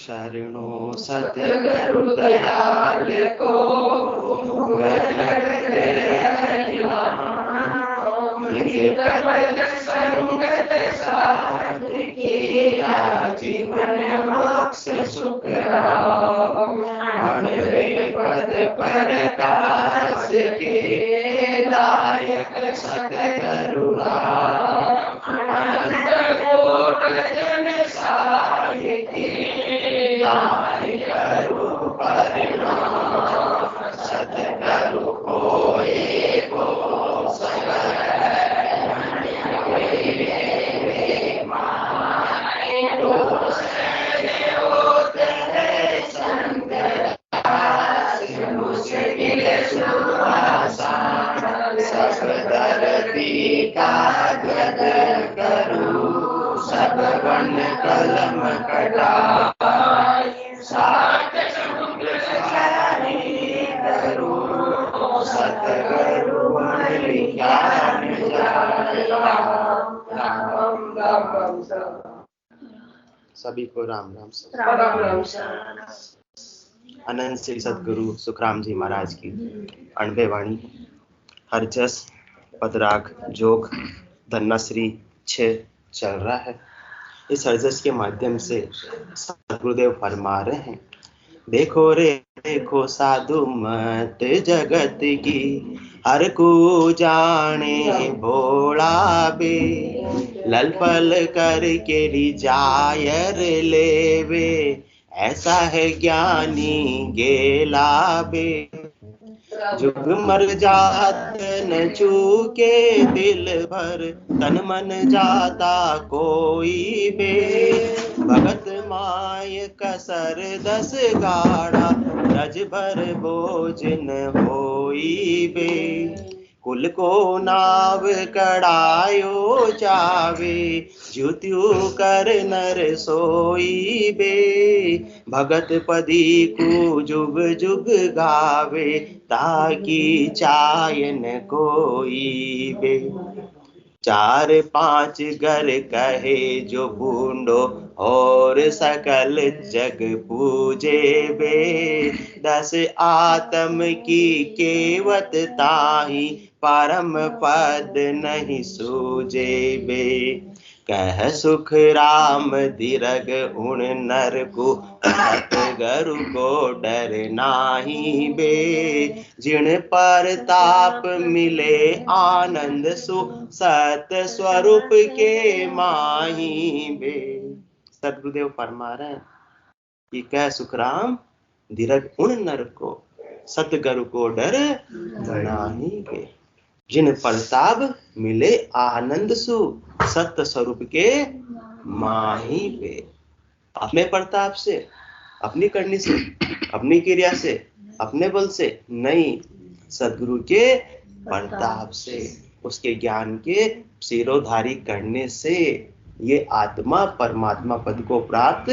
शरणों सतगुरु दयाल को संगत साथ किया जीवन मोक्ष सुख पद प्रकाश के दायक सतगुरु जन साहित्य सतगुरु को एको सब वन कलम कटाई सात समुद्र करू सतगुरु ज्ञान सभी को राम राम अनंत श्री सतगुरु सुखराम जी महाराज की अणबे वाणी हरजस पदराग जोग धन्नाश्री 6 चल रहा है। इस हरजस के माध्यम से सतगुरुदेव फरमा रहे हैं, देखो रे देखो साधु मत जगत की हर को जाने भोला बे लल पल करके जायर लेवे ऐसा है ज्ञानी गेला बे जुग मर जात न चूके दिल भर तन मन जाता कोई बे भगत माय कसर 10 गाड़ा रज भर बोझ न होई बे कुल को नाव कड़ायो जावे ज्योत्यु कर नर सोई बे भगत पदी को जुग जुग गावे ताकि चायन कोई बे 4-5 घर कहे जो बूंडो और सकल जग पूजे बे 10 आत्म की केवत ताही परम पद नहीं सूझे बे कह सुख राम दीरग उन नर को सतगुरु को डर नाही बे जिन पर ताप मिले आनंद सु सत स्वरूप के माही बे। सतगुरुदेव फरमा रहे हैं कि कह सुख राम दीरग उन नर को सतगुरु को डर नाही बे जिन परताप मिले आनंद सु सत्य स्वरूप के माही पे अपने प्रताप से अपनी करनी से अपनी क्रिया से अपने बल से नहीं सदगुरु के प्रताप से उसके ज्ञान के सिरोधारी करने से ये आत्मा परमात्मा पद को प्राप्त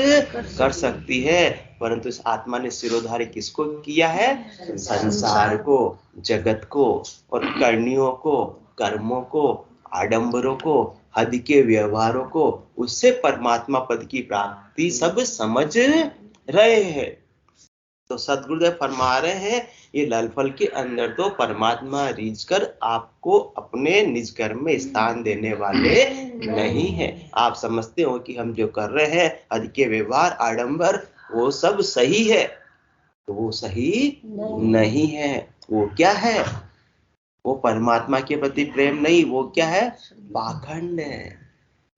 कर सकती है। परंतु इस आत्मा ने सिरोधारी किसको किया है? संसार को, जगत को और करनियों को, कर्मों को, आडंबरों को, हद के व्यवहारों को, उससे परमात्मा पद की प्राप्ति सब समझ रहे हैं। तो सतगुरुदेव फरमा रहे हैं ये ललफल के अंदर तो परमात्मा रीझ कर आपको अपने निज घर में स्थान देने वाले नहीं है। आप समझते हो कि हम जो कर रहे हैं हद के व्यवहार आडंबर वो सब सही है, तो वो सही नहीं है। वो क्या है? वो परमात्मा के प्रति प्रेम नहीं, वो क्या है? पाखंड है।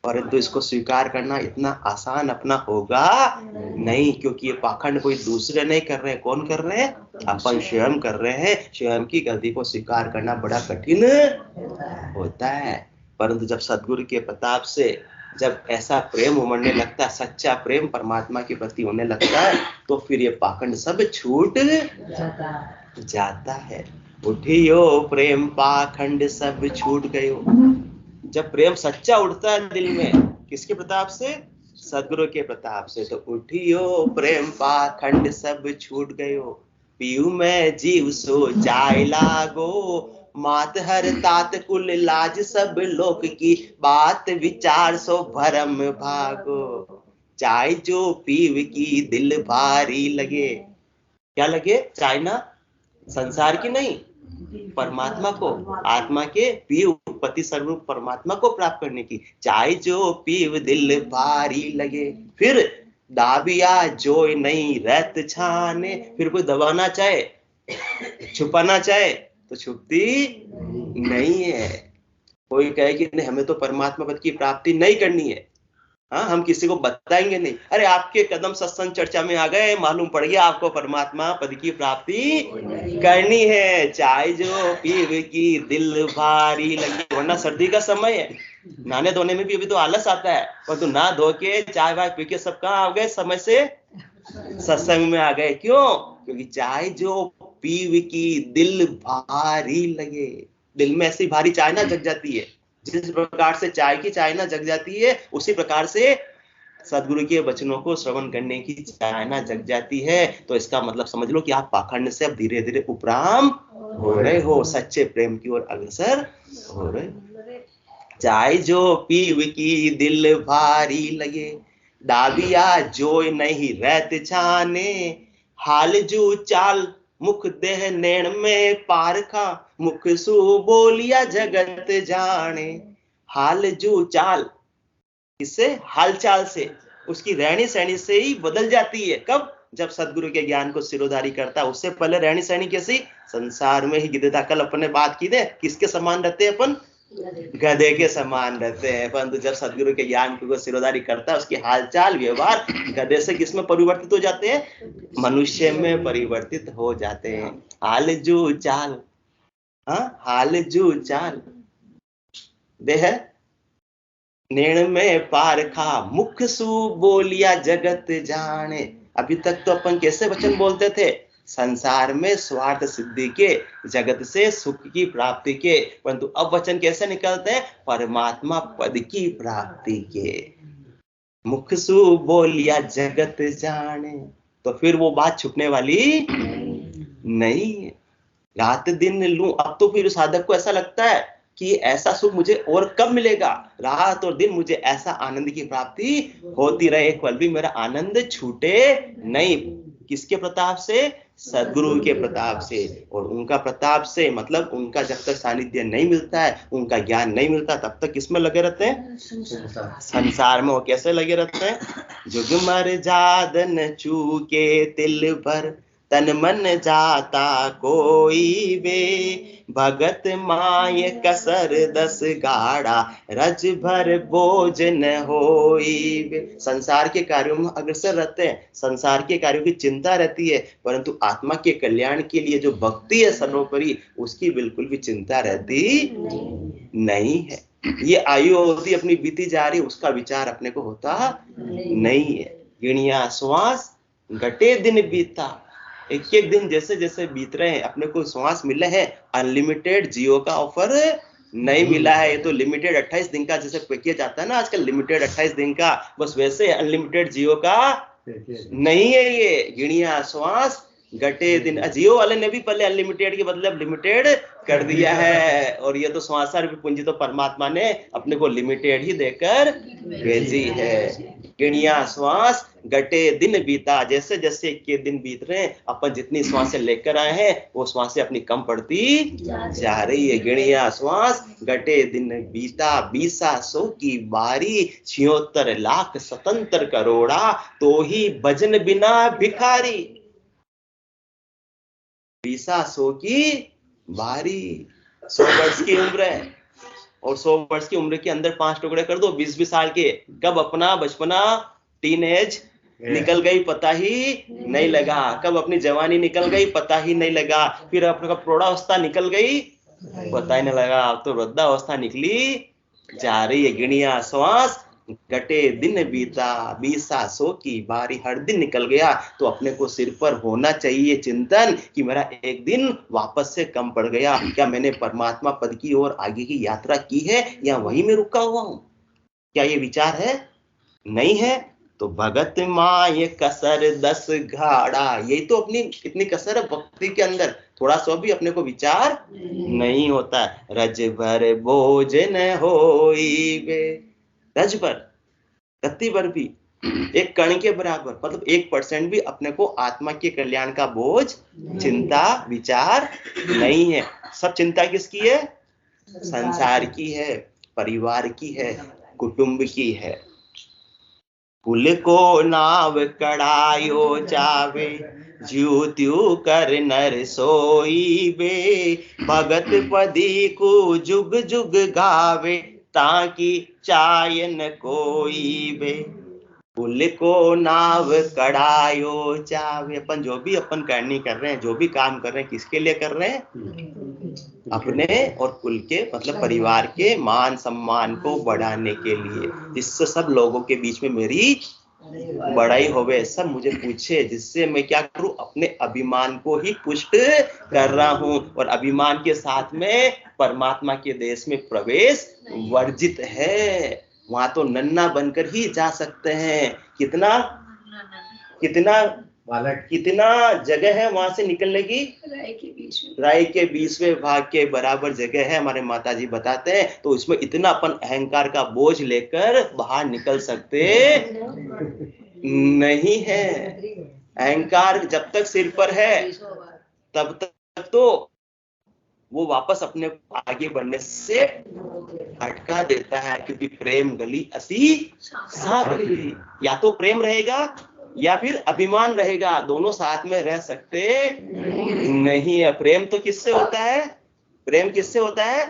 परंतु इसको स्वीकार करना इतना आसान अपना होगा नहीं, क्योंकि ये पाखंड कोई दूसरे नहीं कर रहे हैं। कौन कर रहे हैं? अपन स्वयं कर रहे हैं। स्वयं की गलती को स्वीकार करना बड़ा कठिन होता है। परंतु जब सद्गुरु के प्रताप से जब ऐसा प्रेम उमड़ने लगता है, सच्चा प्रेम परमात्मा के प्रति होने लगता है, तो फिर ये पाखंड सब छूट जाता है। उठियो प्रेम पाखंड सब छूट गयो। जब प्रेम सच्चा उठता है दिल में, किसके प्रताप से? सद्गुरु के प्रताप से। तो उठियो प्रेम पाखंड सब छूट गयो, पीऊ में जीव सो जाय लागो, मात हर तात कुल लाज सब लोक की, बात विचार सो भरम भागो। चाय जो पीव की दिल भारी लगे। क्या लगे? चाय ना संसार की नहीं, परमात्मा को, आत्मा के पीव, पति सर्वरूप परमात्मा को प्राप्त करने की। चाय जो पीव दिल भारी लगे। फिर दाबिया जोय नहीं रहत छाने। फिर कोई दबाना चाहे, छुपाना चाहे तो छुपती नहीं है। कोई कहे कि नहीं हमें तो परमात्मा पद की प्राप्ति नहीं करनी है, हाँ हम किसी को बताएंगे नहीं। अरे आपके कदम सत्संग चर्चा में आ गए, मालूम पड़ गया आपको परमात्मा पद की प्राप्ति करनी है। चाय जो पीव की दिल भारी लगी। वरना सर्दी का समय है, नहाने धोने में भी अभी तो आलस आता है, पर तो नहा धो के चाय वाय पी के सब कहाँ आ गए? समय से सत्संग में आ गए। क्यों? क्योंकि चाय जो पीव की दिल भारी लगे। दिल में ऐसी भारी चाय ना जग जाती है। जिस प्रकार से चाय की चाय ना जग जाती है, उसी प्रकार से सदगुरु के वचनों को श्रवण करने की चाय ना जग जाती है। तो इसका मतलब समझ लो कि आप पाखंड से अब धीरे धीरे उपराम हो रहे हो, सच्चे प्रेम की ओर अग्रसर हो रहे। चाय जो पीव की दिल भारी लगे, दाबिया जोय नहीं रहत छाने। हाल जू चाल मुख देह नैण में पारखा, मुख सु बोलिया जगत जाने। हाल जू चाल, इससे हालचाल से, उसकी रहनी सहनी से ही बदल जाती है। कब? जब सदगुरु के ज्ञान को सिरोधारी करता है। उससे पहले रहनी सहनी कैसी? संसार में ही गिद्धता। कल अपने बात की दे, किसके समान रहते हैं अपन? गधे के समान रहते हैं। परंतु जब सदगुरु के ज्ञान को सिरोधारी करता है, उसकी हालचाल व्यवहार गधे से किस में परिवर्तित हो जाते हैं? मनुष्य में परिवर्तित हो जाते हैं। हाल जू चाल, हाँ हाल जू चाल देह नैण में पारखा, मुख सु बोलिया जगत जाने। अभी तक तो अपन कैसे वचन बोलते थे? संसार में स्वार्थ सिद्धि के, जगत से सुख की प्राप्ति के। परंतु अब वचन कैसे निकलते हैं? परमात्मा पद की प्राप्ति के। मुख सु बोलिया जगत जाने। तो फिर वो बात छुपने वाली नहीं है। रात दिन लूं, अब तो फिर साधक को ऐसा लगता है कि ऐसा सुख मुझे और कब मिलेगा? रात और दिन मुझे ऐसा आनंद की प्राप्ति होती रहे, एक पल भी मेरा आनंद छूटे नहीं। किसके प्रताप से? सदगुरु के प्रताप से। और उनका प्रताप से मतलब उनका जब तक सानिध्य नहीं मिलता है, उनका ज्ञान नहीं मिलता, तब तक किसमें लगे रहते हैं? संसार में। वो कैसे लगे रहते हैं? जुग मर जादन चूके तिल भर, तन मन जाता कोई बे। भगत माय कसर दस गाड़ा, रज भर बोझ न होई बे। संसार के कार्यों में अग्रसर रहते हैं, संसार के कार्यों की चिंता रहती है, परंतु आत्मा के कल्याण के लिए जो भक्ति है सर्वोपरि, उसकी बिल्कुल भी चिंता रहती नहीं है। ये आयु अवधि अपनी बीती जा रही, उसका विचार अपने को होता नहीं है। गिणिया श्वास घटे दिन बीता। एक एक दिन जैसे जैसे बीत रहे हैं, अपने को श्वास मिले हैं। अनलिमिटेड जियो का ऑफर नहीं मिला है। ये तो लिमिटेड 28 दिन का जैसे किया जाता है ना आजकल, लिमिटेड 28 दिन का, बस वैसे अनलिमिटेड जियो का नहीं है ये। गिणिया श्वास घटे दिन। जियो वाले ने भी पहले अनलिमिटेड के बदले लिमिटेड कर दिया है। और ये तो श्वासार भी पूंजी तो परमात्मा ने अपने को लिमिटेड ही देकर भेजी है। गिणिया श्वास घटे दिन बीता। जैसे जैसे के दिन बीत रहे हैं, अपन जितनी श्वासें लेकर आए हैं, वो श्वासें अपनी कम पड़ती जा रही है। गिणिया श्वास घटे दिन बीता, बीसा सो की बारी, 76 लाख स्वतंत्र करोड़ा, तो ही भजन बिना भिखारी। बीसा सो की बारी। 100 वर्ष की उम्र है, और 100 वर्ष की उम्र के अंदर 5 टुकड़े कर दो 20-20 साल के। कब अपना बचपना, टीनेज निकल गई पता ही नहीं लगा। कब अपनी जवानी निकल गई पता ही नहीं लगा। फिर अपने प्रौढ़ावस्था निकल गई पता ही नहीं लगा। अब तो वृद्धावस्था निकली जा रही है। गिणिया श्वास घटे दिन बीता, बीसा सो की बारी। हर दिन निकल गया तो अपने को सिर पर होना चाहिए चिंतन कि मेरा एक दिन वापस से कम पड़ गया। क्या मैंने परमात्मा पद की ओर आगे की यात्रा की है या वहीं में रुका हुआ हूं? क्या ये विचार है? नहीं है तो भगत माय कसर 10 घाड़ा। यही तो अपनी कितनी कसर है भक्ति के अंदर, थोड़ा सा भी अपने को विचार नहीं होता। रज भर बोझ न होई बे। रज भर, रत्ती भर भी एक कण के बराबर, मतलब 1% भी अपने को आत्मा के कल्याण का बोझ, चिंता, विचार नहीं है। सब चिंता किसकी है? संसार की है, परिवार की है, कुटुंब की है। कुल को नाव कड़ायो चावे, ज्यू त्यू कर नर सोई बे। भगत पदी को जुग जुग गावे, ताकि चाय न कोई बे। कुल को नाव कड़ायो चावे। अपन जो भी अपन करनी कर रहे हैं, जो भी काम कर रहे हैं, किसके लिए कर रहे हैं? अपने और कुल के, मतलब परिवार के मान सम्मान को बढ़ाने के लिए, जिससे सब लोगों के बीच में मेरी बड़ाई होवे, सब मुझे पूछे, जिससे मैं क्या करूं? अपने अभिमान को ही पुष्ट कर रहा हूं। और अभिमान के साथ में परमात्मा के देश में प्रवेश वर्जित है। वहां तो नन्ना बनकर ही जा सकते हैं। कितना जगह है वहां से निकलने की? राय के 20वें भाग के बराबर जगह है, हमारे माताजी बताते हैं। तो इसमें इतना अपन अहंकार का बोझ लेकर बाहर निकल सकते नहीं है। अहंकार जब तक सिर पर है तब तक तो वो वापस अपने आगे बढ़ने से अटका देता है, क्योंकि प्रेम गली असी सागरी। या तो प्रेम रहेगा या फिर अभिमान रहेगा, दोनों साथ में रह सकते नहीं है। प्रेम तो किससे होता है? प्रेम किससे होता है?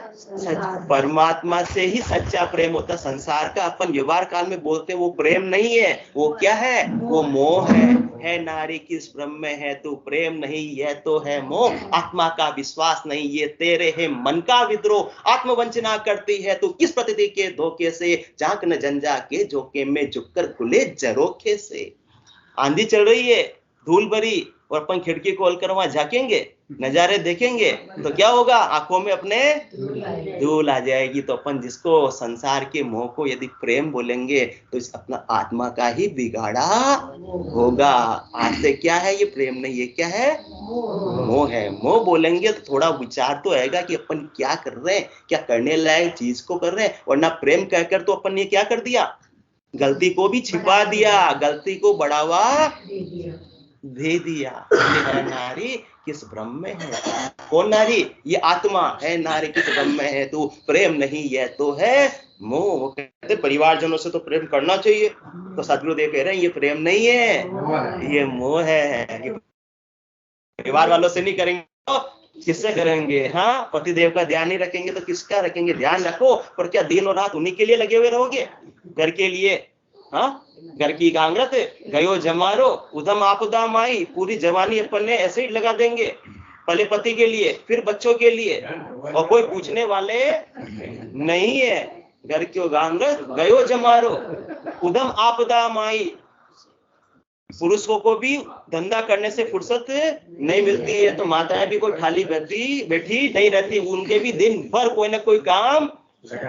परमात्मा से ही सच्चा प्रेम होता है। संसार का अपन व्यवहार काल में बोलते हैं वो प्रेम नहीं है, वो क्या है? वो मोह है नारी किस भ्रम में है तू, प्रेम नहीं यह तो है मोह। आत्मा का विश्वास नहीं ये तेरे है मन का विद्रोह। आत्मवंचना करती है तू किस प्रतिथि के धोखे से, झांक न जंजा के झोंके में झुककर खुले जरोखे से। आंधी चल रही है धूल भरी, और अपन खिड़की खोल कर वहां झांकेंगे, नजारे देखेंगे, तो क्या होगा? आंखों में अपने धूल आ जाएगी। तो अपन जिसको संसार के मोह को यदि प्रेम बोलेंगे तो इस अपना आत्मा का ही बिगाड़ा होगा। आज से क्या है? ये प्रेम नहीं है, क्या है? मोह है। मोह बोलेंगे तो थोड़ा विचार तो आएगा कि अपन क्या कर रहे हैं, क्या करने लायक चीज को कर रहे हैं। वरना प्रेम कहकर तो अपन ने क्या कर दिया? गलती को भी छिपा दिया, गलती को बढ़ावा दे दिया। है नारी किस भ्रम में है? कौन नारी? ये आत्मा है नारी किस भ्रम में है तू, प्रेम नहीं यह तो है मोह। वो कहते परिवारजनों से तो प्रेम करना चाहिए, तो सदगुरुदेव कह रहे हैं ये प्रेम नहीं है, ये मोह है। परिवार वालों से नहीं करेंगे तो किससे करेंगे? हाँ, पतिदेव का ध्यान नहीं रखेंगे तो किसका रखेंगे? ध्यान रखो, पर क्या दिन और रात उन्हीं के लिए लगे हुए रहोगे? घर के लिए? हाँ, घर की कांग्रेस गयो जमारो उधम आपदा माई। पूरी जवानी अपन ने ऐसे ही लगा देंगे, पहले पति के लिए फिर बच्चों के लिए, और कोई पूछने वाले नहीं है। घर क्यों कांग्रेस गयो जमारो उधम आपदा माई। पुरुषों को भी धंधा करने से फुर्सत नहीं मिलती है, तो माताएं भी कोई खाली बैठी नहीं रहती, उनके भी दिन भर कोई ना कोई काम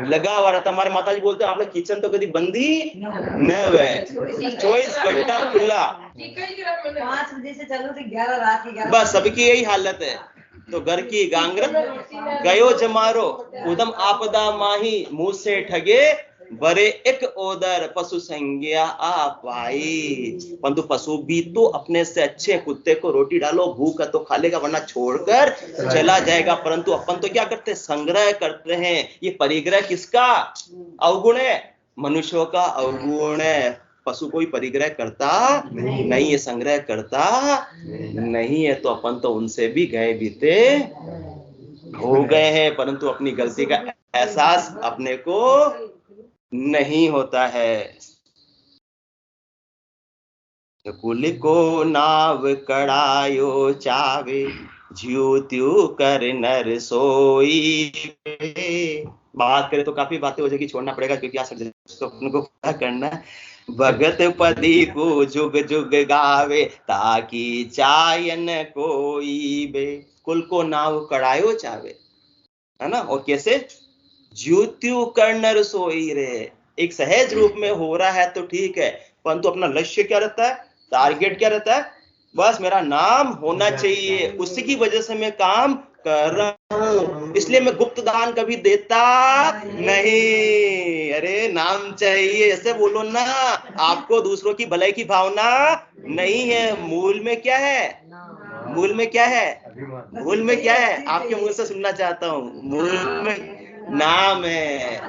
लगा हुआ रहता। हमारे माताजी बोलते हैं आप लोग किचन तो कभी बंदी न है, 24 घंटा खुला। 5 बजे से चलो तो 11 रात की 11। बस सबकी यही हालत है। तो घर की गांगरत गयो जमारो उदम आपदा माही, मुंह से ठगे बरे एक ओदर पशु संज्ञा आ पाई। परंतु पशु भी तो अपने से अच्छे, कुत्ते को रोटी डालो भूख है तो खा लेगा, वरना छोड़कर चला जाएगा। परंतु अपन तो क्या करते हैं? संग्रह करते हैं। ये परिग्रह किसका अवगुण है? मनुष्यों का अवगुण है। पशु कोई परिग्रह करता नहीं है, संग्रह करता नहीं है। तो अपन तो उनसे भी गए बीते हो गए हैं, परंतु अपनी गलती का एहसास अपने को नहीं होता है। कुल को नाव कड़ायो चावे, ज्यू त्यू कर नर सोई। बात करें तो काफी बातें हो जाएगी, छोड़ना पड़ेगा क्योंकि आज अपने को क्या करना है। भगत पदी को जुग जुग गावे, ताकि चायन कोई बे। कुल को नाव कड़ायो चावे, है ना। और कैसे? ज्योत्यु कर नर सोई रे। एक सहज रूप में हो रहा है तो ठीक है, परंतु अपना लक्ष्य क्या रहता है? टारगेट क्या रहता है? बस मेरा नाम होना चाहिए, उसी की वजह से मैं काम कर रहा हूँ, इसलिए मैं गुप्त दान कभी देता नहीं। अरे नाम चाहिए, ऐसे बोलो ना। आपको दूसरों की भलाई की भावना नहीं है। मूल में क्या है? मूल में क्या है? मूल में क्या है? आपके मुंह से सुनना चाहता हूँ। मूल में नाम है,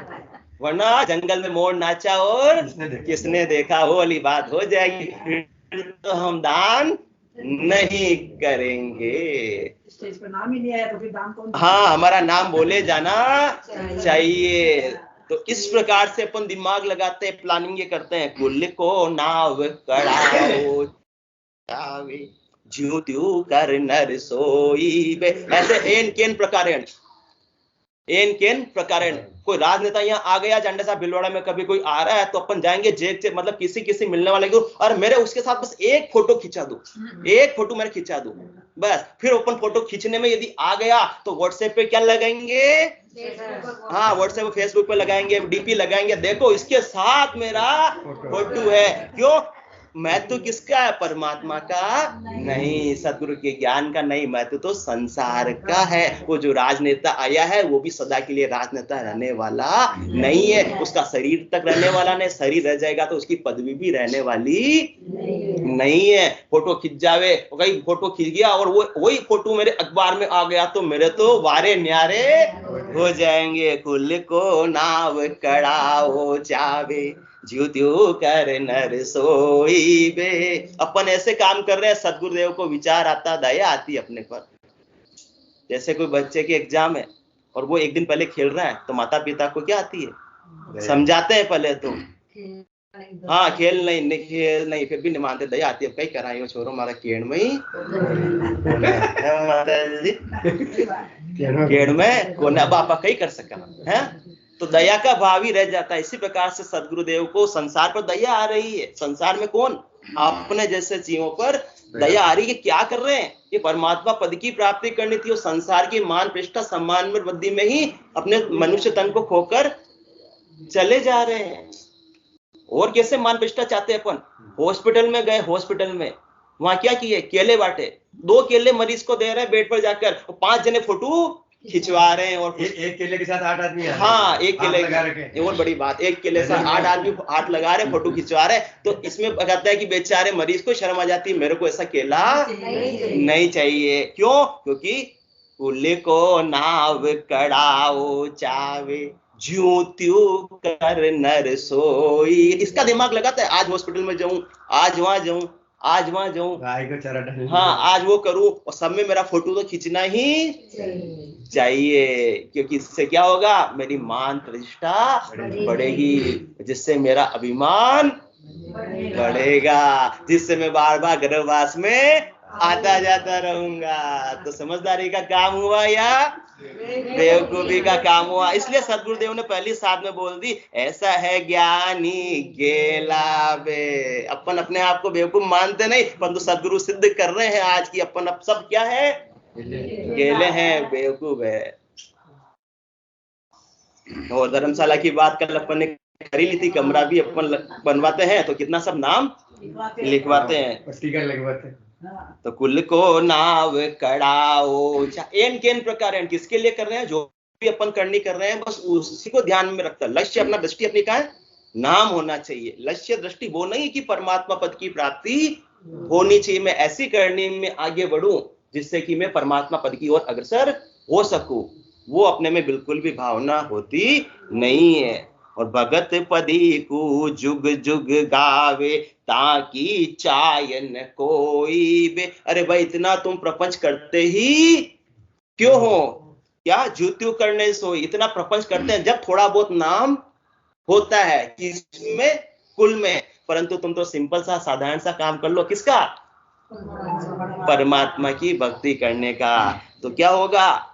वरना जंगल में मोर नाचा और किसने देखा, वो वाली बात हो जाएगी। फिर तो हम दान नहीं करेंगे। स्टेज पर नाम ही नहीं आया तो फिर दान कौन? हाँ, हमारा नाम बोले जाना चाहिए। तो इस प्रकार से अपन दिमाग लगाते हैं, प्लानिंग ये करते हैं। कुल को नाव कड़ाओ चावे, ज्यों त्यों कर नर सोई बे। ऐसे एन केन प्रकारेण, एन केन प्रकारेण। कोई राजनेता यहाँ आ गया, झंडे साहब भिलवाड़ा में कभी कोई आ रहा है तो अपन जाएंगे जेब से, मतलब किसी किसी मिलने वाले को, और मेरे उसके साथ बस एक फोटो खिंचा दो, एक फोटो मैंने खिंचा दो बस। फिर अपन फोटो खींचने में यदि आ गया तो व्हाट्सएप पे क्या लगाएंगे? हाँ, व्हाट्सएप पे, फेसबुक पे लगाएंगे, डीपी लगाएंगे, देखो इसके साथ मेरा फोटो है। क्यों? महत्व किसका है? परमात्मा का नहीं, सदगुरु के ज्ञान का नहीं, महत्व तो संसार का है। वो जो राजनेता आया है वो भी सदा के लिए राजनेता रहने वाला नहीं है। उसका शरीर तक रहने वाला नहीं, शरीर रह जाएगा तो उसकी पदवी भी रहने वाली नहीं है। फोटो खिंच जावे, कहीं फोटो खिंच गया और वो वही फोटो मेरे अखबार में आ गया तो मेरे तो वारे न्यारे हो जाएंगे। कुल को नाव कड़ाओ जावे, ज्यों त्यों कर नर सोई बे। अपन ऐसे काम कर रहे हैं, सदगुरुदेव को विचार आता, दया आती अपने पर। जैसे कोई बच्चे की एग्जाम है और वो एक दिन पहले खेल रहा है तो माता पिता को क्या आती है? समझाते हैं पहले तो, हाँ खेल नहीं, खेल नहीं, फिर भी नहीं मानते, दया आती है, कहीं कराई हो छोरो मारा केड़ में ही माता जी केड़ में कोने बापा कहीं कर सका है। तो दया का भाव ही रह जाता है। इसी प्रकार से सदगुरुदेव को संसार पर दया आ रही है। संसार में कौन? अपने जैसे जीवों पर दया आ रही है। क्या कर रहे हैं? ये परमात्मा पद की प्राप्ति करनी थी, और संसार की मान प्रतिष्ठा सम्मान में वृद्धि में ही अपने मनुष्य तन को खोकर चले जा रहे हैं। और कैसे मान प्रतिष्ठा चाहते हैं अपन? हॉस्पिटल में गए, हॉस्पिटल में वहां क्या किए? केले बांटे। 2 केले मरीज को दे रहे हैं बेड पर जाकर, 5 जने फोटो खिंचवा रहे हैं। और एक केले के साथ 8 आदमी, हाँ एक केले लगा रखे, और बड़ी बात, एक केले से 8 आदमी हाथ लगा रहे, फोटो खिंचवा रहे। तो इसमें कहता है कि बेचारे मरीज को शर्म आ जाती है, मेरे को ऐसा केला नहीं चाहिए। क्यों? क्योंकि कुल को नाव कड़ाओ चावे, ज्यों त्यों कर नर सोई। इसका दिमाग लगाता है, आज हॉस्पिटल में जाऊं, आज वहां जाऊं, आज वहां जाऊं, गाय को चारा डालूं, हाँ आज वो करूं, और सब में मेरा फोटो तो खींचना ही चाहिए। क्योंकि इससे क्या होगा? मेरी मान प्रतिष्ठा बढ़ेगी, जिससे मेरा अभिमान बढ़ेगा, जिससे मैं बार बार गर्भवास में आता जाता रहूंगा। तो समझदारी का काम हुआ या बेवकूफी का काम हुआ? इसलिए सदगुरुदेव ने पहली साथ में बोल दी, ऐसा है ज्ञानी गेला बे। अपन अपने आप को बेवकूफ मानते नहीं, परंतु सदगुरु सिद्ध कर रहे हैं आज की अपन अब सब क्या है? गेले हैं, बेवकूफ है। और धर्मशाला की बात कल अपन ने करी ली थी, कमरा भी अपन बनवाते हैं तो कितना सब नाम लिखवाते हैं, स्टिकर लगवाते हैं। तो कुल को नाव कड़ाओ, एन केन प्रकार, किसके लिए कर रहे हैं? जो भी अपन करनी कर रहे हैं बस उसी को ध्यान में रखता। लक्ष्य अपना, दृष्टि अपनी का है नाम होना चाहिए। लक्ष्य दृष्टि वो नहीं कि परमात्मा पद की प्राप्ति होनी चाहिए, मैं ऐसी करने में आगे बढ़ूं जिससे कि मैं परमात्मा पद की ओर अग्रसर हो सकूं। वो अपने में बिल्कुल भी भावना होती नहीं है। और भगत पदी को जुग जुग गावे, ताकि चायन कोई बे। अरे भाई इतना तुम प्रपंच करते ही क्यों हो? क्या ज्योत्यु करने सो इतना प्रपंच करते हैं जब थोड़ा बहुत नाम होता है किसमें? कुल में। परंतु तुम तो सिंपल सा साधारण सा काम कर लो, किसका? परमात्मा की भक्ति करने का। तो क्या होगा?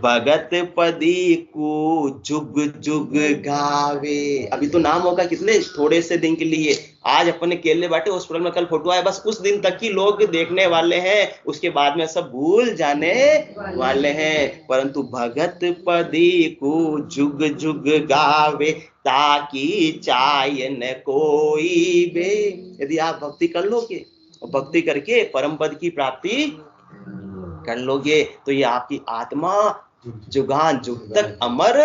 भगत पदी को जुग जुग गावे। अभी तो नाम होगा कितने थोड़े से दिन के लिए। आज अपने केले बांटे हॉस्पिटल में, कल फोटो आए, बस उस दिन तक ही लोग देखने वाले हैं, उसके बाद में सब भूल जाने वाले हैं। परंतु भगत पदी को जुग जुग गावे, ताकि चायन कोई बे। यदि आप भक्ति कर लोगे और भक्ति करके परम पद की प्राप्ति कर लोगे तो ये आपकी आत्मा जुगान जुग तक अमर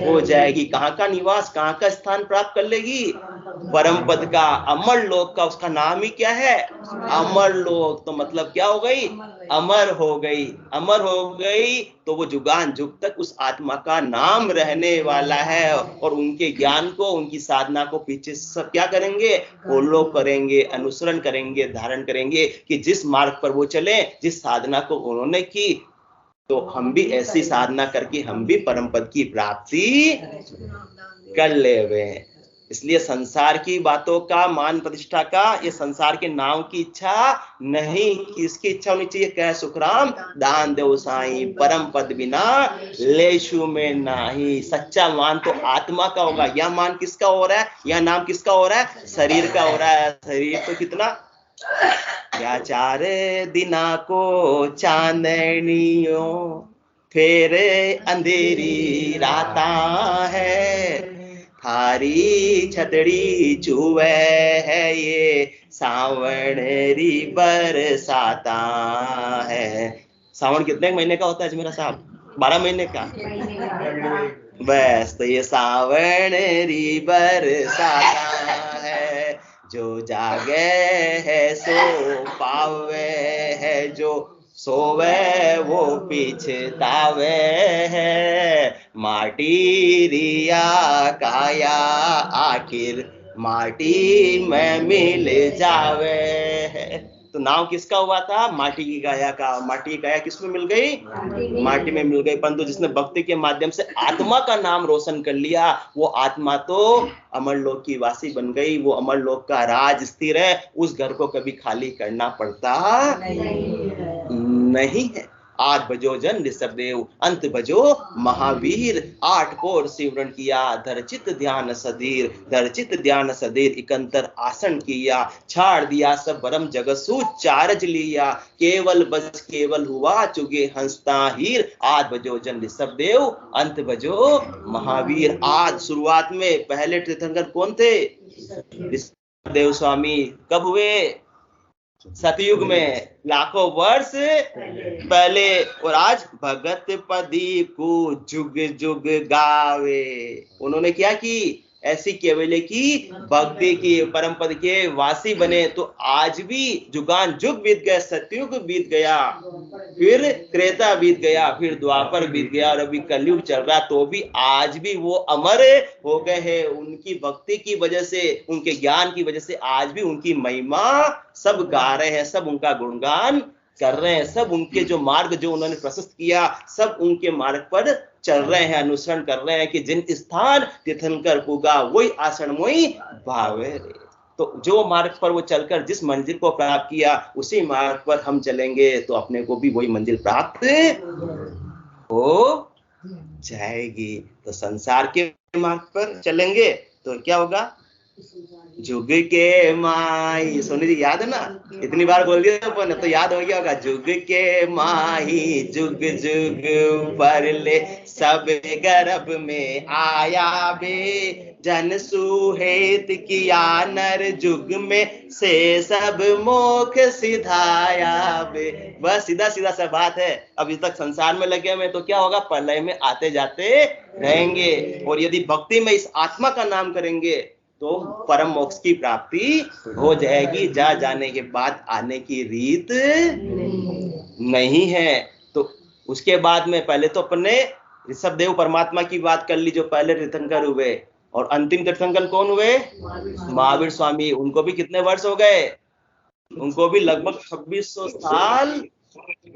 हो जाएगी। कहाँ का निवास, कहाँ का स्थान प्राप्त कर लेगी? परम पद का, अमर लोक का। उसका नाम ही क्या है? अमर लोक। तो मतलब क्या हो गई? अमर हो गई। अमर हो गई तो वो जुगान जुग तक उस आत्मा का नाम रहने वाला है। और उनके ज्ञान को, उनकी साधना को पीछे सब क्या करेंगे? फॉलो करेंगे, अनुसरण करेंगे, धारण करेंगे कि जिस मार्ग पर वो चले, जिस साधना को उन्होंने की, तो हम भी ऐसी साधना करके हम भी परम पद की प्राप्ति कर ले हुए। इसलिए संसार की बातों का, मान प्रतिष्ठा का, ये संसार के नाम की इच्छा नहीं। इसकी इच्छा होनी चाहिए क्या? सुखराम दान देव साई, परम पद बिना लेशु में नाही। सच्चा मान तो आत्मा का होगा। यह मान किसका हो रहा है? यह नाम किसका हो रहा है? शरीर का हो रहा है। शरीर तो कितना या 4 दिना को चांदनियो, फिर अंधेरी राता है, थारी छतड़ी चुवे है, ये सावण री बरसाता है। सावन कितने महीने का होता है मेरा साहब? 12 महीने का। बस तो ये सावण री बरसाता है, जो जागे है सो पावे है, जो सोवे वो पीछतावे है, माटी रिया काया आखिर माटी में मिल जावे है। तो नाव किसका हुआ था? माटी की काया का। माटी की काया किसमें मिल गई? माटी में मिल गई। परंतु जिसने भक्ति के माध्यम से आत्मा का नाम रोशन कर लिया, वो आत्मा तो अमरलोक की वासी बन गई। वो अमरलोक का राज स्थिर है। उस घर को कभी खाली करना पड़ता नहीं है। आठ भजो जन ऋषभदेव, अंत भजो महावीर। 8 कोर सिमरन किया, धरचित ध्यान सधीर। धरचित ध्यान सधीर, इकंतर आसन किया, छाड़ दिया सब परम जगसु चारज लिया। केवल बस केवल हुआ चुगे हंसता हीर। आठ भजो जन ऋषभदेव, अंत भजो महावीर। आज शुरुआत में पहले तीर्थंकर कौन थे? ऋषभदेव स्वामी। कब हुए? सतयुग में, लाखों वर्ष पहले। और आज भगत पदी को जुग जुग गावे। उन्होंने क्या की? ऐसी केवल की भक्ति की, परम पद के वासी बने। तो आज भी जुगान जुग बीत गए, सतयुग बीत गया, फिर त्रेता बीत गया, फिर द्वापर बीत गया, और अभी कलयुग चल रहा, तो भी आज भी वो अमर हो गए हैं। उनकी भक्ति की वजह से, उनके ज्ञान की वजह से आज भी उनकी महिमा सब गा रहे हैं, सब उनका गुणगान कर रहे हैं। सब उनके जो मार्ग जो उन्होंने प्रशस्त किया, सब उनके मार्ग पर चल रहे हैं, अनुसरण कर रहे हैं कि जिन स्थान तीर्थंकर पुगा, वही आसन मोई भावे रे। तो जो मार्ग पर वो चलकर जिस मंजिल को प्राप्त किया, उसी मार्ग पर हम चलेंगे तो अपने को भी वही मंजिल प्राप्त हो जाएगी। तो संसार के मार्ग पर चलेंगे तो क्या होगा? जुग के माही। सोनी जी याद है ना? इतनी बार बोल दिया तो याद हो गया होगा। जुग के माही जुग जुग पर ले, सब गर्भ में आया बे। जन सुहेत किया नर जुग में, से सब मोक्ष सिधाया बे। बस सीधा सीधा सा बात है। अभी तक संसार में लगे हुए तो क्या होगा? प्रलय में आते जाते रहेंगे। और यदि भक्ति में इस आत्मा का नाम करेंगे तो परम मोक्ष की प्राप्ति हो जाएगी। जा जाने के बाद आने की रीत नहीं है। तो उसके बाद में पहले तो अपने ऋषभदेव परमात्मा की बात कर ली, जो पहले तीर्थंकर हुए। और अंतिम तीर्थंकर कौन हुए? महावीर स्वामी। उनको भी कितने वर्ष हो गए? उनको भी लगभग 2600 साल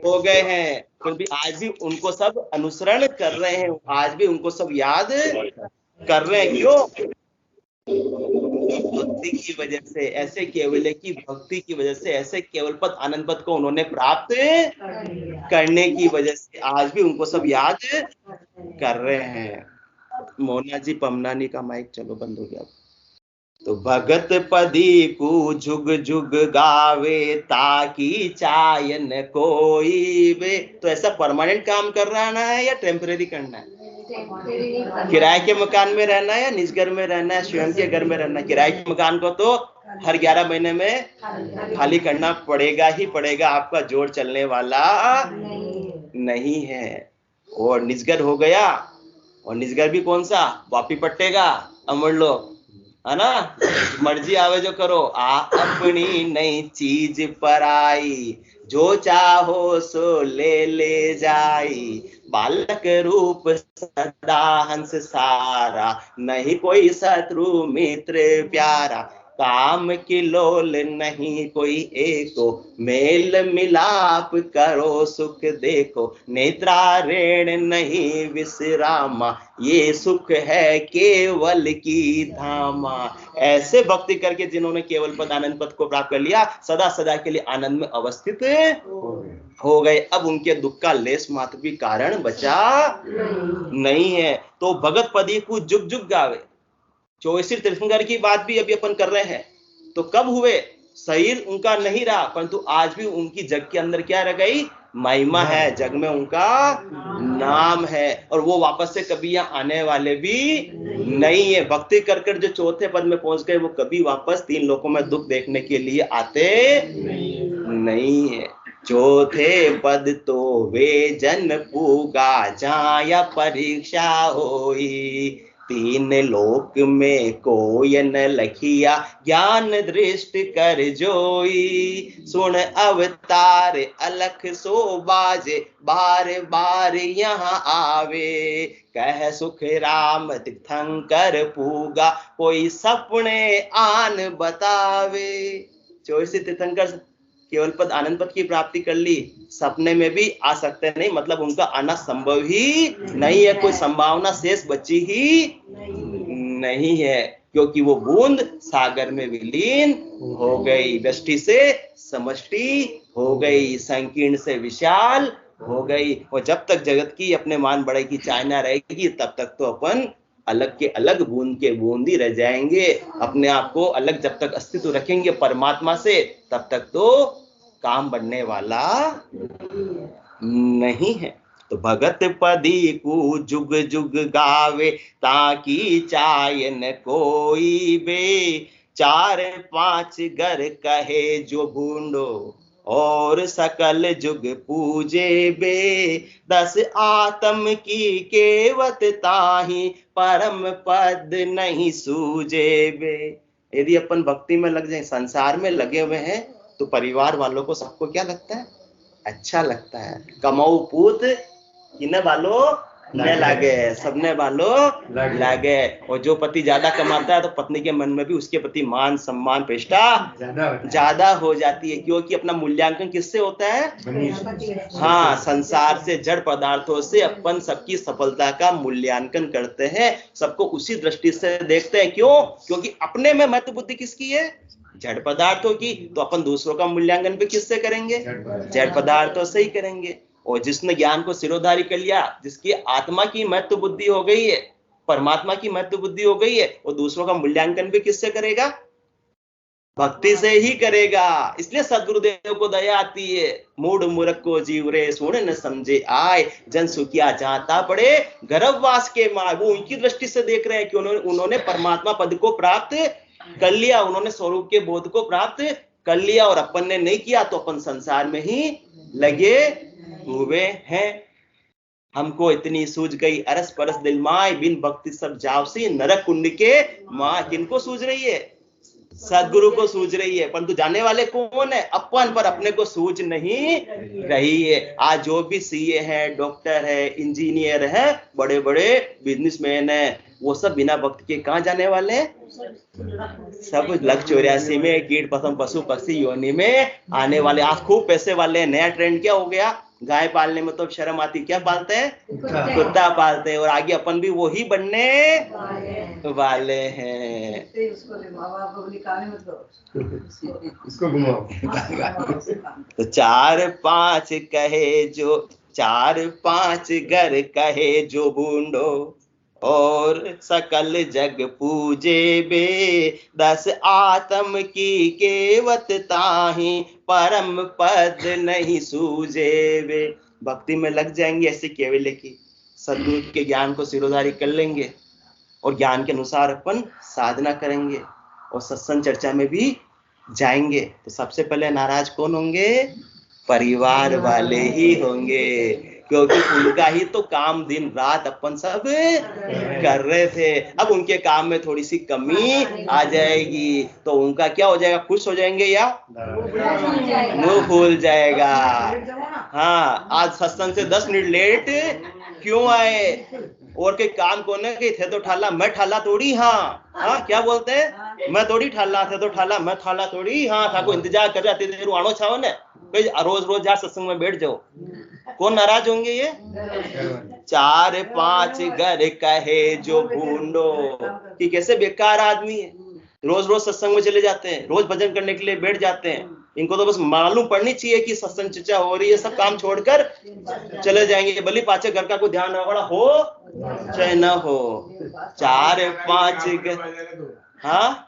हो गए हैं। फिर भी आज भी उनको सब अनुसरण कर रहे हैं, आज भी उनको सब याद कर रहे हैं। क्यों? भक्ति की वजह से, ऐसे केवल की भक्ति की वजह से, ऐसे केवल पद आनंद पद को उन्होंने प्राप्त करने की वजह से आज भी उनको सब याद कर रहे हैं। मोना जी पमनानी का माइक चलो बंद हो गया। तो भगत पदी को जुग जुग गावे, ताकि चायन कोई वे। तो ऐसा परमानेंट काम कर रहा है या टेम्परेरी करना है? किराए के मकान में रहना है या निज घर में रहना है, स्वयं के घर में रहना है? किराए के मकान को तो हर 11 महीने में खाली करना पड़ेगा ही पड़ेगा, आपका जोड़ चलने वाला नहीं है। और निजगर हो गया, और निजगर भी कौन सा, वापी पट्टेगा अमर लोग, है ना, मर्जी आवे जो करो, अपनी नई चीज पर आई, जो चाहो सो ले ले जाई, बालक रूप सदा हंस सारा, नहीं कोई शत्रु मित्र प्यारा, काम की लोल नहीं कोई एको, मेल मिलाप करो सुख देखो, नेत्रा ऋण नहीं विश्रामा, ये सुख है केवल की धामा। ऐसे भक्ति करके जिन्होंने केवल पद आनंद पद को प्राप्त कर लिया, सदा सदा के लिए आनंद में अवस्थित हो गए। अब उनके दुख का लेस मात्र भी कारण बचा नहीं है। तो भगत पदी को जुग जुग गावे। 24 तीर्थंकर की बात भी अभी अपन कर रहे हैं। तो कब हुए, शरीर उनका नहीं रहा, परंतु आज भी उनकी जग के अंदर क्या रह गई, महिमा है, जग में उनका नाम है, और वो वापस से कभी यहाँ आने वाले भी नहीं है। भक्ति कर कर जो चौथे पद में पहुंच गए, वो कभी वापस 3 लोकों में दुख देखने के लिए आते नहीं है। चौथे पद तो वे जन पूगा, जाया परीक्षा होई, 3 लोक में कोई न लखिया, ज्ञान दृष्टि कर जोई, सुन अवतार अलख सो बाजे, बार बार यहाँ आवे, कह सुख राम तीर्थंकर पूगा, कोई सपने आन बतावे। 24 तीर्थंकर केवल पद आनंद पद की प्राप्ति कर ली, सपने में भी आ सकते नहीं, मतलब उनका आना संभव ही नहीं है, कोई संभावना शेष बची ही नहीं है, क्योंकि वो बूंद सागर में विलीन हो गई, दृष्टि से समष्टि हो गई, संकीर्ण से विशाल हो गई। और जब तक जगत की अपने मान बढ़े की चाहना रहेगी, तब तक तो अपन अलग के अलग बूंद के बूंद ही रह जाएंगे। अपने आप को अलग जब तक अस्तित्व रखेंगे परमात्मा से, तब तक तो काम बढ़ने वाला नहीं है। तो भगत पदी को जुग जुग गावे, ताकि चाय न कोई बे, 4-5 घर कहे जो भूंडो, और सकल जुग पूजे बे, 10 आत्म की केवत ताही, परम पद नहीं सूझे बे। यदि अपन भक्ति में लग जाए, संसार में लगे हुए हैं, तो परिवार वालों को सबको क्या लगता है, अच्छा लगता है। कमाऊ पूत किने बालो न लागे, सबने बालो लागे। और जो पति ज्यादा कमाता है, तो पत्नी के मन में भी उसके प्रति मान सम्मान प्रतिष्ठा ज्यादा हो जाती है, क्योंकि अपना मूल्यांकन किससे होता है, हाँ, संसार से, जड़ पदार्थों से अपन सबकी सफलता का मूल्यांकन करते हैं, सबको उसी दृष्टि से देखते हैं। क्यों? क्योंकि अपने में महत्व बुद्धि किसकी है, जड़ पदार्थों की। तो अपन दूसरों का मूल्यांकन भी किससे करेंगे, जड़ पदार्थों से ही करेंगे। और जिसने ज्ञान को सिरोधारी कर लिया, जिसकी आत्मा की महत्व बुद्धि हो गई है, परमात्मा की महत्व बुद्धि हो गई है, वो दूसरों का मूल्यांकन भी किससे करेगा, भक्ति से ही करेगा। इसलिए सदगुरुदेव को दया आती है, मूढ़ मूर्ख को जीव रे सुन न समझे आए, जन सुखिया जाता पड़े गर्भवास के माय। वो उनकी दृष्टि से देख रहे हैं कि उन्होंने परमात्मा पद को प्राप्त कर लिया, उन्होंने स्वरूप के बोध को प्राप्त कर लिया, और अपन ने नहीं किया, तो अपन संसार में ही लगे हुए हैं। हमको इतनी सूझ गई अरस परस दिल माय, बिन भक्ति सब जावसी नरक कुंड के मां। किनको सूझ रही है, सदगुरु को सूझ रही है, परंतु जाने वाले कौन है, अपन, पर अपने को सूझ नहीं रही है। आज जो भी सीए है, डॉक्टर है, इंजीनियर है, बड़े बड़े बिजनेसमैन है, वो सब बिना भक्ति के कहां जाने वाले हैं, सब लग 84 में कीट पतंग पशु पक्षी योनि में आने वाले। आज खूब पैसे वाले हैं। नया ट्रेंड क्या हो गया, गाय पालने में तो शर्म आती, क्या पालते हैं, कुत्ता पालते हैं। और आगे अपन भी वही बनने वाले हैं। इसको घुमाओ। तो 4-5 कहे जो, 4-5 घर कहे जो बूंडो, और सकल जग पूजे बे, 10 आत्म की केवत ताही, परम पद नहीं सूझे बे। भक्ति में लग जाएंगे ऐसे केवल की, सद्गुरु के ज्ञान को सिरोधारी कर लेंगे, और ज्ञान के अनुसार अपन साधना करेंगे, और सत्संग चर्चा में भी जाएंगे तो सबसे पहले नाराज कौन होंगे? परिवार वाले ही होंगे, क्योंकि उनका ही तो काम दिन रात अपन सब कर रहे थे। अब उनके काम में थोड़ी सी कमी आ जाएगी तो उनका क्या हो जाएगा? खुश हो जाएंगे या मुंह फूल जाएगा? हाँ, आज सत्संग से 10 मिनट लेट क्यों आए? और के काम कोने के थे तो ठाला, मैं ठाला थोड़ी। हाँ, क्या बोलते हैं? मैं थोड़ी ठाला थे तो ठाला, मैं ठाला थोड़ी। हाँ, ठाकुर इंतजार कर जाते देर आनो छाओ ने, रोज रोज जा सत्संग में बैठ जाओ। कौन नाराज होंगे? ये 4-5 घर कहे जो भूंडो, कि कैसे बेकार आदमी है, रोज रोज सत्संग में चले जाते हैं, रोज भजन करने के लिए बैठ जाते हैं। इनको तो बस मालूम पड़नी चाहिए कि सत्संग चर्चा हो रही है, सब काम छोड़कर चले जाएंगे, भले पाचे घर का कोई ध्यान रखना हो चाहे ना हो। 4-5 हाँ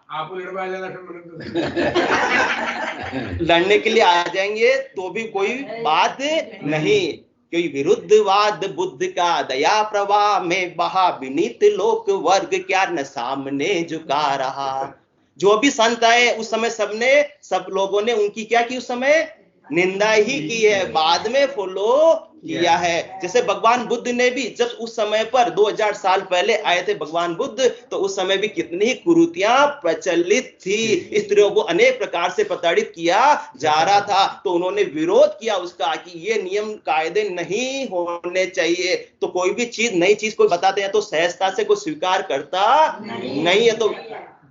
लड़ने के लिए आ जाएंगे तो भी कोई बात नहीं, क्योंकि विरुद्धवाद बुद्ध का दया प्रवाह में बहा, विनीत लोक वर्ग क्या न सामने झुका रहा। जो भी संत आए उस समय सब लोगों ने उनकी क्या की? उस समय निंदा ही की है, बाद में फॉलो किया है। जैसे भगवान बुद्ध ने भी जब उस समय पर 2000 साल पहले आए थे भगवान बुद्ध, तो उस समय भी कितनी ही कुरीतियां प्रचलित थी, स्त्रियों को अनेक प्रकार से प्रताड़ित किया जा रहा था, तो उन्होंने विरोध किया उसका कि ये नियम कायदे नहीं होने चाहिए। तो कोई भी चीज, नई चीज कोई बताते हैं तो सहजता से कोई स्वीकार करता नहीं है। तो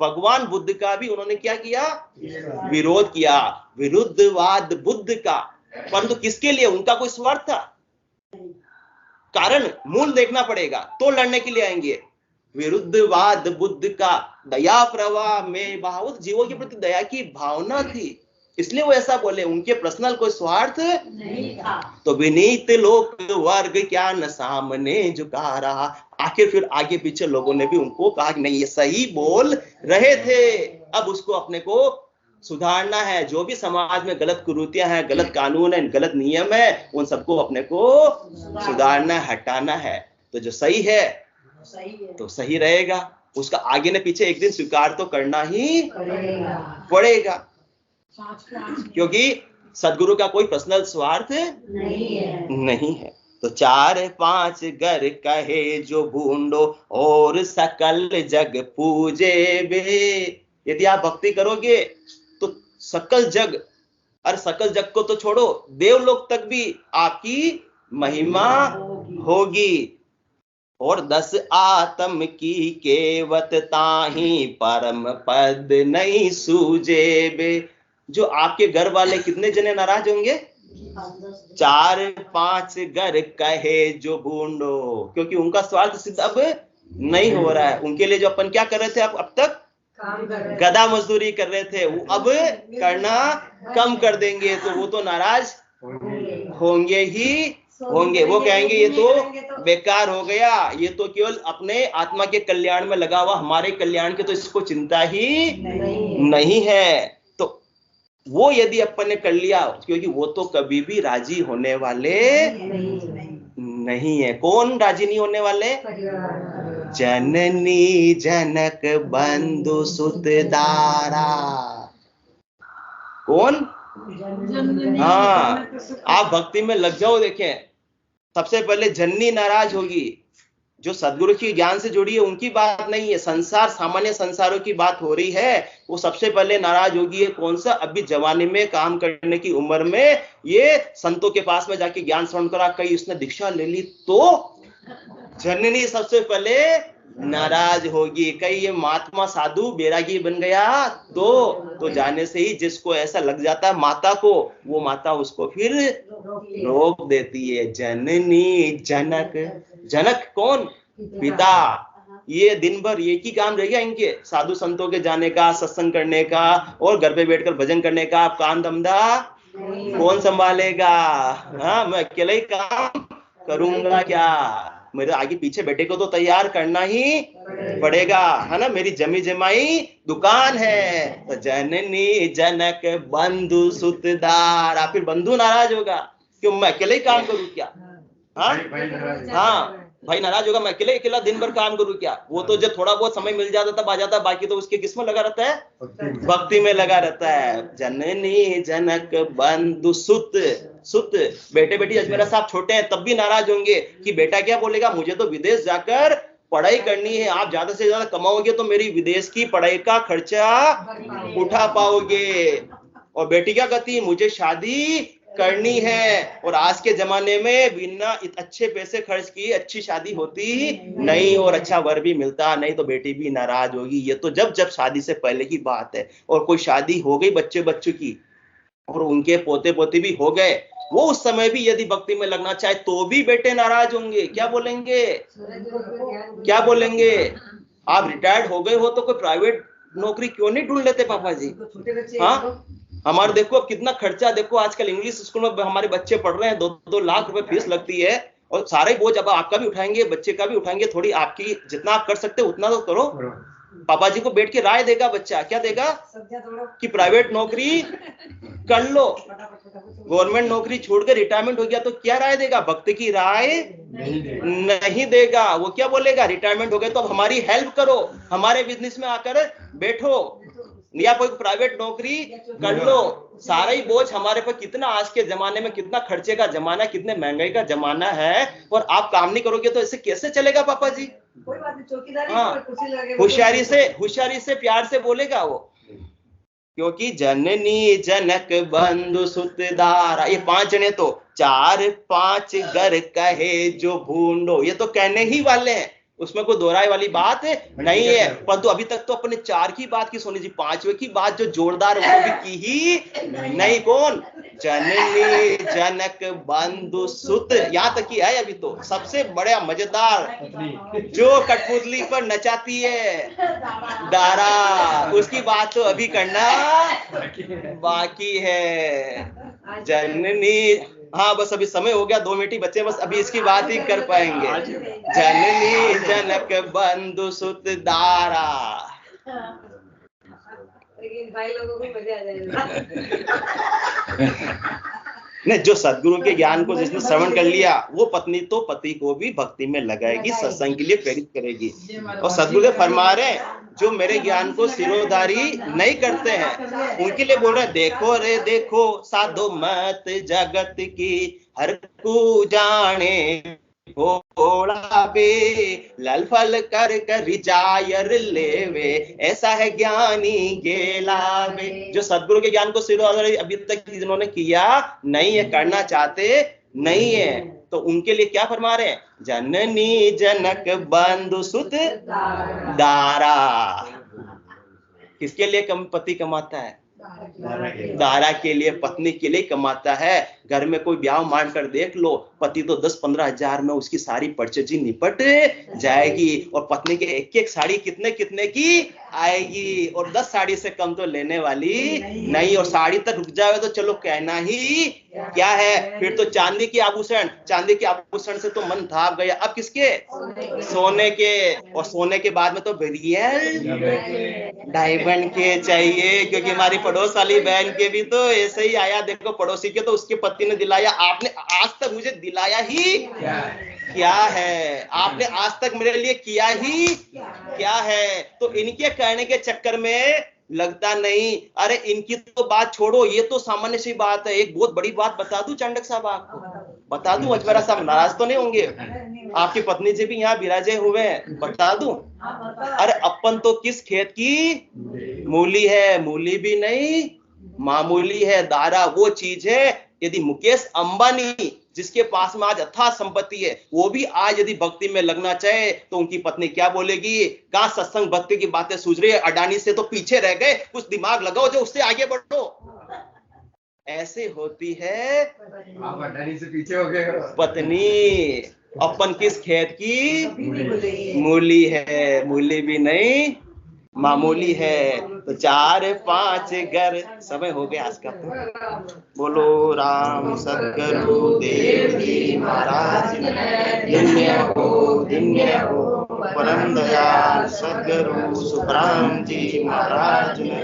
भगवान बुद्ध का भी उन्होंने क्या किया? विरोध किया, विरुद्धवाद बुद्ध का। परंतु किसके लिए? उनका कोई स्वार्थ था? कारण मूल देखना पड़ेगा तो लड़ने के लिए आएंगे। विरुद्धवाद बुद्ध का दया प्रवाह में बहाव, जीवों के प्रति दया की भावना थी, इसलिए वो ऐसा बोले, उनके पर्सनल कोई स्वार्थ नहीं था। तो विनीत लोक वर्ग क्या न सामने झुका रहा। आखिर फिर आगे पीछे लोगों ने भी उनको कहा कि नहीं ये सही बोल रहे थे, अब उसको अपने को सुधारना है। जो भी समाज में गलत कुरीतियां हैं, गलत कानून है, गलत नियम है, उन सबको अपने को सुधारना, हटाना है। तो जो सही है तो सही रहेगा, उसका आगे न पीछे एक दिन स्वीकार तो करना ही पड़ेगा, क्योंकि सदगुरु का कोई पर्सनल स्वार्थ नहीं है। तो 4-5 घर कहे जो भूंडो और सकल जग पूजे बे। यदि आप भक्ति करोगे तो सकल जग, और सकल जग को तो छोड़ो, देवलोक तक भी आपकी महिमा होगी। और 10 आत्म की केवत ताही परम पद नहीं सूझे बे। जो आपके घर वाले कितने जने नाराज होंगे? 4-5 घर कहे जो भूंडो, क्योंकि उनका स्वार्थ सिद्ध अब नहीं हो रहा है। उनके लिए जो अपन क्या कर रहे थे अब तक गधा मजदूरी कर रहे थे, वो अब करना कम कर देंगे, तो वो तो नाराज होंगे ही होंगे। वो कहेंगे ये तो बेकार हो गया, ये तो केवल अपने आत्मा के कल्याण में लगा हुआ, हमारे कल्याण की तो इसको चिंता ही नहीं है। तो वो यदि अपन ने कर लिया, क्योंकि वो तो कभी भी राजी होने वाले नहीं है। कौन राजी नहीं होने वाले? जननी जनक बंधु सुतदारा। कौन? हाँ, आप भक्ति में लग जाओ, देखें, सबसे पहले जननी नाराज होगी। जो सदगुरु की ज्ञान से जुड़ी है उनकी बात नहीं है, संसार, सामान्य संसारों की बात हो रही है, वो सबसे पहले नाराज होगी। है कौन सा? अभी जवानी में काम करने की उम्र में ये संतों के पास में जाके ज्ञान श्रवण करा, कहीं उसने दीक्षा ले ली तो जननी सबसे पहले नाराज होगी। कहीं ये महात्मा साधु बैरागी बन गया तो जाने से ही जिसको ऐसा लग जाता है माता को, वो माता उसको फिर रोक देती है। जननी जनक, जनक कौन? पिता। ये दिन भर एक ही काम रह गया इनके, साधु संतों के जाने का, सत्संग करने का और घर पे बैठकर भजन करने का। काम धंधा कौन संभालेगा? हाँ, मैं अकेले ही काम करूंगा क्या? मेरे आगे पीछे बेटे को तो तैयार करना ही पड़ेगा, है ना। मेरी जमी जमाई दुकान है। तो जननी जनक बंधु सुतदार, फिर बंधु नाराज होगा क्यों? मैं अकेले ही काम करूं क्या? हाँ, भाई नाराज होगा, मैं अकेले अकेला दिन भर काम करूं क्या? वो तो जब थोड़ा बहुत समय मिल जाता तब आ जाता, बाकी तो उसके किस में लगा रहता है? भक्ति में लगा रहता है। जननी जनक बंधु सुत, सुत बेटे बेटी अजमेरा साहब छोटे हैं तब भी नाराज होंगे कि बेटा क्या बोलेगा, मुझे तो विदेश जाकर पढ़ाई करनी है, आप ज्यादा से ज्यादा कमाओगे तो मेरी विदेश की पढ़ाई का खर्चा उठा पाओगे। और बेटी क्या कहती, मुझे शादी करनी है, और आज के जमाने में बिना अच्छे पैसे खर्च किए अच्छी शादी होती नहीं और अच्छा वर भी मिलता नहीं, तो बेटी भी नाराज होगी। ये तो जब जब शादी से पहले की बात है, और कोई शादी हो गई बच्चे बच्चों की और उनके पोते पोते भी हो गए, वो उस समय भी यदि भक्ति में लगना चाहे तो भी बेटे नाराज होंगे। क्या बोलेंगे, क्या बोलेंगे? आप रिटायर्ड हो गए हो तो कोई प्राइवेट नौकरी क्यों नहीं ढूंढ लेते पापा जी? हाँ, हमारे देखो अब कितना खर्चा, देखो आजकल इंग्लिश स्कूल में हमारे बच्चे पढ़ रहे हैं, 2-2 लाख रुपए फीस लगती है, और सारा ही बोझ अब आपका भी उठाएंगे, बच्चे का भी उठाएंगे। थोड़ी आपकी जितना आप कर सकते हो उतना तो करो। पापा जी को बैठ के राय देगा बच्चा, क्या देगा कि प्राइवेट नौकरी कर लो, गवर्नमेंट नौकरी छोड़कर रिटायरमेंट हो गया तो क्या राय देगा? भक्ति की राय नहीं देगा। वो क्या बोलेगा, रिटायरमेंट हो गए तो अब हमारी हेल्प करो, हमारे बिजनेस में आकर बैठो, या कोई प्राइवेट नौकरी कर लो। सारा ही बोझ हमारे पर, कितना आज के जमाने में कितना खर्चे का जमाना, कितने महंगाई का जमाना है, और आप काम नहीं करोगे तो ऐसे कैसे चलेगा पापा जी? कोई बात नहीं, चौकीदारी हाँ, होशियारी से प्यार से बोलेगा वो, क्योंकि जननी जनक बंधु सुतदारा, ये 5 जने तो 4-5 घर कहे जो भूंडो, ये तो कहने ही वाले हैं, उसमें कोई दोहराए वाली बात नहीं है। परंतु अभी तक तो अपने 4 की बात की सुनी जी, 5वें की बात जो जोरदार वो भी की ही नहीं। कौन? जननी जनक बंधु सुत, यहां तक की है। अभी तो सबसे बड़ा मजेदार जो कठपुतली पर नचाती है दारा, उसकी बात तो अभी करना बाकी है। जननी, हाँ बस अभी समय हो गया, 2 मिनट ही बच्चे, बस अभी इसकी बात ही कर पाएंगे। जननी जनक बंधु सुत दारा, लेकिन भाई लोगों को मजा आ जाएगा। नहीं, जो सदगुरु के ज्ञान को जिसने श्रवण कर लिया, वो पत्नी तो पति को भी भक्ति में लगाएगी, सत्संग के लिए प्रेरित करेगी। और सदगुरु फरमा रहे, जो मेरे ज्ञान को सिरोधारी नहीं करते हैं उनके लिए बोल रहे, देखो रे देखो साधो मत जगत की हर को जाने थोड़ा बे, लल फल कर कर जायर लेवे, ऐसा है ज्ञानी गेलावे। जो सदगुरु के ज्ञान को सिरोधारी अभी तक जिन्होंने किया नहीं है, करना चाहते नहीं है, तो उनके लिए क्या फरमा रहे हैं? जननी जनक बंधु सुत दारा। किसके लिए पति कमाता है? दारा के लिए, पत्नी के लिए कमाता है। घर में कोई ब्याह मान कर देख लो, पति तो 10-15 हजार में उसकी सारी परचेजी निपट जाएगी, और पत्नी के एक साड़ी कितने कितने की आएगी, और 10 साड़ी से कम तो लेने वाली नहीं। और साड़ी तक रुक जाए तो चलो कहना ही क्या है, फिर तो चांदी की आभूषण, चांदी के आभूषण से तो मन थाप गया, अब किसके? सोने के, और सोने के बाद में तो रियल डायमंड के चाहिए, क्योंकि हमारी पड़ोस वाली बहन के भी तो ऐसे ही आया, देखो पड़ोसी के तो उसके पति ने दिलाया, आपने आज तक मुझे दिलाया ही क्या है? आपने आज तक मेरे लिए किया ही क्या है? तो इनके कहने के चक्कर में लगता नहीं। अरे इनकी तो बात छोड़ो, ये तो सामान्य सी बात है। एक बहुत बड़ी बात बता दूं चांडक साहब, आपको बता दूं, अजमेरा साहब नाराज तो नहीं होंगे? आपकी पत्नी जी भी यहाँ विराजे हुए हैं, बता दूं? अरे अपन तो किस खेत की मूली है, मूली भी नहीं मामूली है। दारा वो चीज है, यदि मुकेश अंबानी जिसके पास में आज अथाह संपत्ति है, वो भी आज यदि भक्ति में लगना चाहे तो उनकी पत्नी क्या बोलेगी? कहाँ सत्संग भक्ति की बातें सूझ रही है, अडानी से तो पीछे रह गए, कुछ दिमाग लगाओ जो उससे आगे बढ़ो। ऐसे होती है आप अडानी से पीछे हो गए पत्नी। अपन किस खेत की मूली है, मूली भी नहीं मामूली है। तो 4-5 घर, समय हो गया आज का। बोलो राम सद्गुरु देव जी महाराज, धन्य हो धन्य हो। परम दयाल सदगुरु सुखराम जी महाराज ने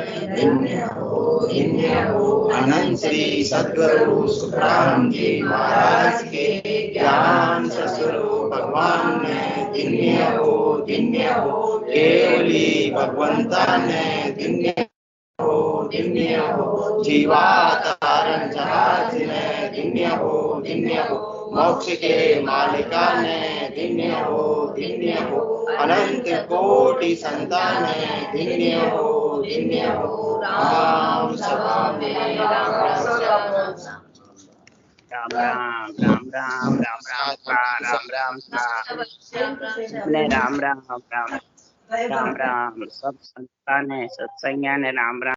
अनंत श्री सदगुरु सुखराम जी महाराज के ज्ञान स्वरूप भगवान ने दिन्य हो केवली भगवंता ने दिन्य हो जीवा तारण जहाज ने दिन्य हो मोक्ष के मालिका ने दिन्य हो अनंत कोटि संतान ने दिन्य हो राम सभा में राम राम राम सब संतान है सत्संग ने राम राम।